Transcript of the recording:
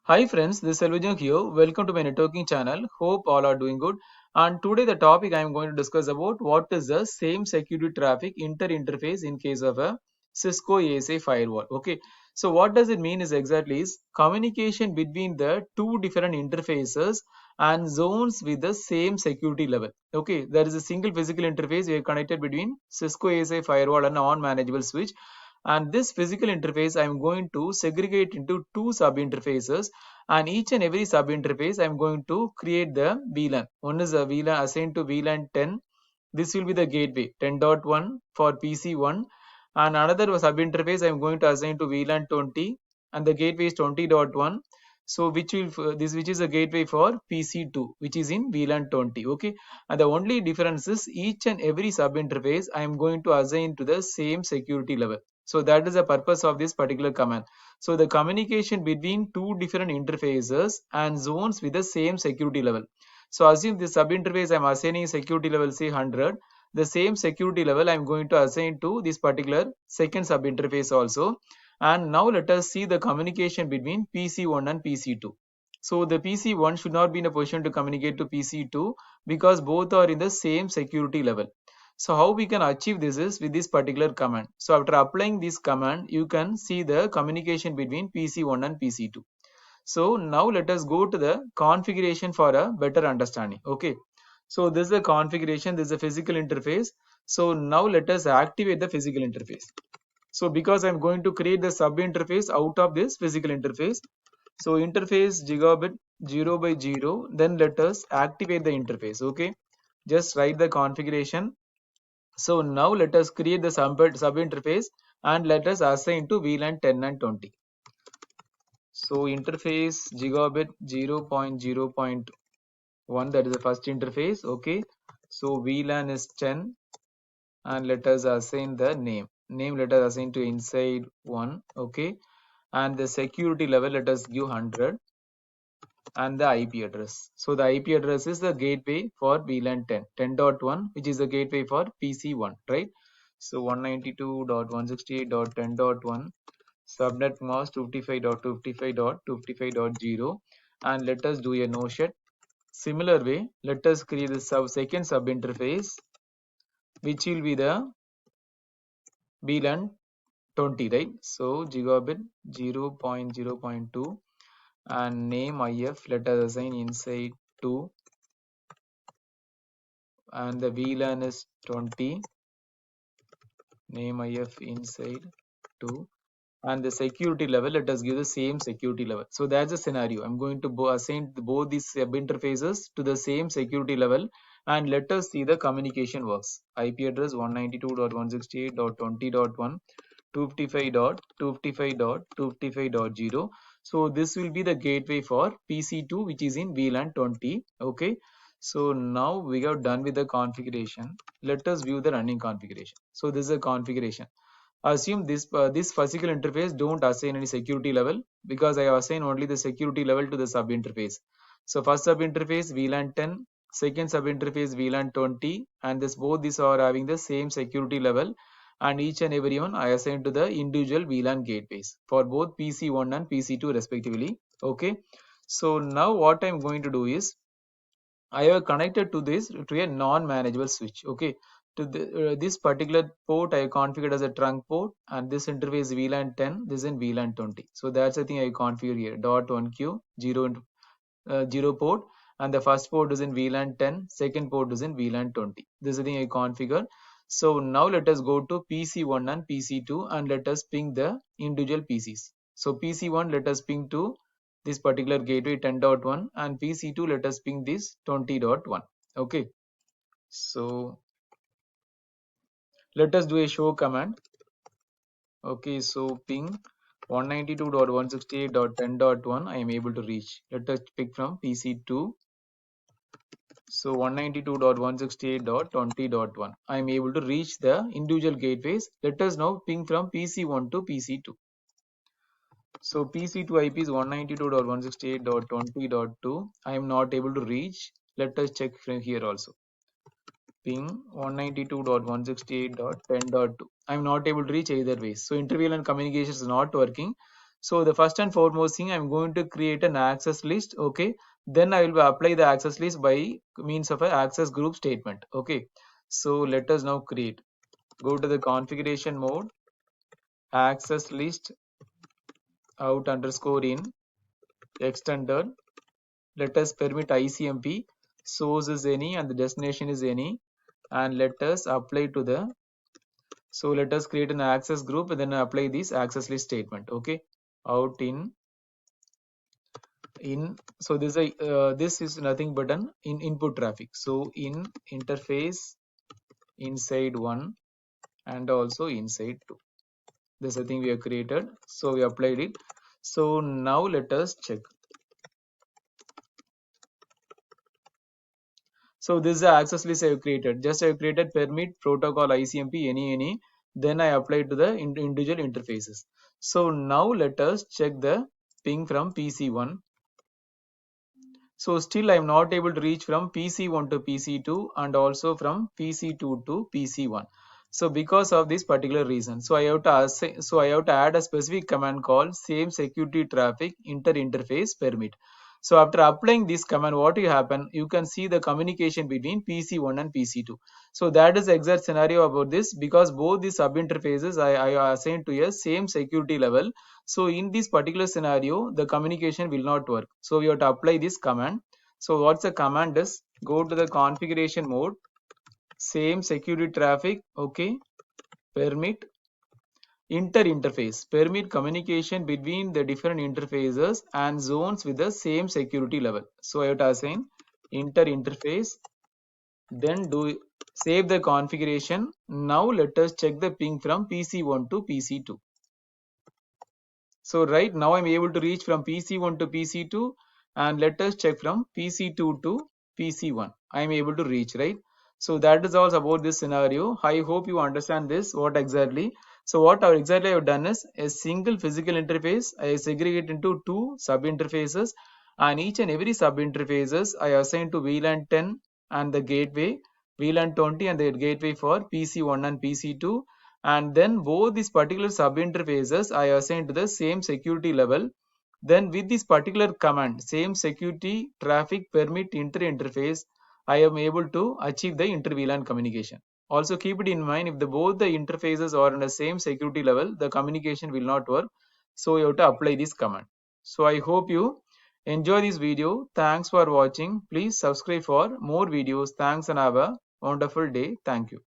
Hi friends, this is Selvijang here. Welcome to my networking channel. Hope all are doing good. And today the topic I am going to discuss about what is the same security traffic inter-interface in case of a Cisco ASA firewall. Okay, so what does it mean is exactly is communication between the two different interfaces and zones with the same security level. Okay, there is a single physical interface we are connected between Cisco ASA firewall and non-manageable switch. And this physical interface I am going to segregate into two sub interfaces, and each and every sub interface I am going to create the VLAN. One is a VLAN assigned to VLAN 10. This will be the gateway 10.1 for PC1, and another sub interface I am going to assign to VLAN 20, and the gateway is 20.1. So which is a gateway for PC2, which is in VLAN 20. Okay, and the only difference is each and every sub interface I am going to assign to the same security level. So that is the purpose of this particular command. So the communication between two different interfaces and zones with the same security level. So assume this sub interface I am assigning security level say 100. The same security level I am going to assign to this particular second sub interface also. And now let us see the communication between PC1 and PC2. So the PC1 should not be in a position to communicate to PC2 because both are in the same security level. So how we can achieve this is with this particular command. So after applying this command, you can see the communication between PC1 and PC2. So now let us go to the configuration for a better understanding. Okay. So this is the configuration, this is a physical interface. So now let us activate the physical interface. So because I'm going to create the sub interface out of this physical interface. So interface gigabit 0 by 0, then let us activate the interface. Okay. Just write the configuration. So now let us create the sub interface and let us assign to VLAN 10 and 20. So interface gigabit 0.0.1, that is the first interface. Okay. So VLAN is 10 and let us assign the name. Let us assign to inside 1. Okay. And the security level let us give 100 and the IP address. So the IP address is the gateway for VLAN 10, 10.1, which is the gateway for PC1, right? So 192.168.10.1, subnet mask 255.255.255.0, and let us do a no shut. Similar way, let us create the second sub interface, which will be the VLAN 20, right? So gigabit 0.0.2 and name IF, let us assign inside 2, and the VLAN is 20, name IF inside 2, and the security level let us give the same security level. So that's the scenario. I'm going to assign both these sub interfaces to the same security level, and let us see the communication works. IP address 192.168.20.1, 255.255.255.0. So this will be the gateway for PC2, which is in VLAN 20. Okay. So now we have done with the configuration. Let us view the running configuration. So this is a configuration. Assume this physical interface don't assign any security level because I assign only the security level to the sub interface. So first sub interface VLAN 10, second sub interface VLAN 20, and this both these are having the same security level, and each and every one I assign to the individual VLAN gateways for both PC1 and PC2 respectively. Okay. So now what I'm going to do is I have connected to this to a non-manageable switch. Okay, to this particular port I configured as a trunk port, and this interface VLAN 10, this is in VLAN 20. So that's the thing I configure here. Dot 1Q 0 port, and the first port is in VLAN 10, second port is in VLAN 20. This is the thing I configure. So now let us go to PC1 and PC2 and let us ping the individual PCs. So PC1 let us ping to this particular gateway 10.1, and PC2 let us ping this 20.1. Okay. So let us do a show command. Okay, so ping 192.168.10.1 I am able to reach. Let us pick from PC2. So 192.168.20.1 I am able to reach the individual gateways. Let us now ping from PC1 to PC2. So PC2 IP is 192.168.20.2. I am not able to reach. Let us check from here also. Ping 192.168.10.2. I am not able to reach either way. So interval and communication is not working. So the first and foremost thing, I'm going to create an access list. Okay, then I will apply the access list by means of an access group statement. Okay, so let us now create. Go to the configuration mode, access list out underscore in extended. Let us permit ICMP, source is any and the destination is any, and let us apply to the, so let us create an access group and then apply this access list statement. Okay, out in, so this is nothing but an input traffic. So in interface inside one and also inside two. This is the thing we have created. So we applied it. So now let us check. So this is the access list I have created. Just I have created permit protocol ICMP any. Then I applied to the individual interfaces. So now let us check the ping from PC1. So still I am not able to reach from PC1 to PC2 and also from PC2 to PC1. So because of this particular reason, so I have to add a specific command called same security traffic interface permit. So after applying this command, what will happen? You can see the communication between PC1 and PC2. So that is the exact scenario about this, because both the sub interfaces I assigned to a same security level. So in this particular scenario, the communication will not work. So we have to apply this command. So what's the command is, go to the configuration mode, same security traffic, okay, permit interface, permit communication between the different interfaces and zones with the same security level. So I have to assign interface, then do save the configuration. Now let us check the ping from PC1 to PC2. So right now I'm able to reach from PC1 to PC2, and let us check from PC2 to PC1. I'm able to reach, right? So that is all about this scenario. I hope you understand this, what exactly. So what exactly I've done is a single physical interface. I segregate into two sub interfaces, and each and every sub interfaces I assign to VLAN 10 and the gateway, VLAN 20 and the gateway for PC1 and PC2, and then both these particular sub interfaces I assign to the same security level. Then with this particular command, same security traffic permit interface, I am able to achieve the inter VLAN communication. Also keep it in mind, if both the interfaces are on the same security level, the communication will not work. So you have to apply this command. So I hope you enjoy this video. Thanks for watching. Please subscribe for more videos. Thanks and have a wonderful day. Thank you.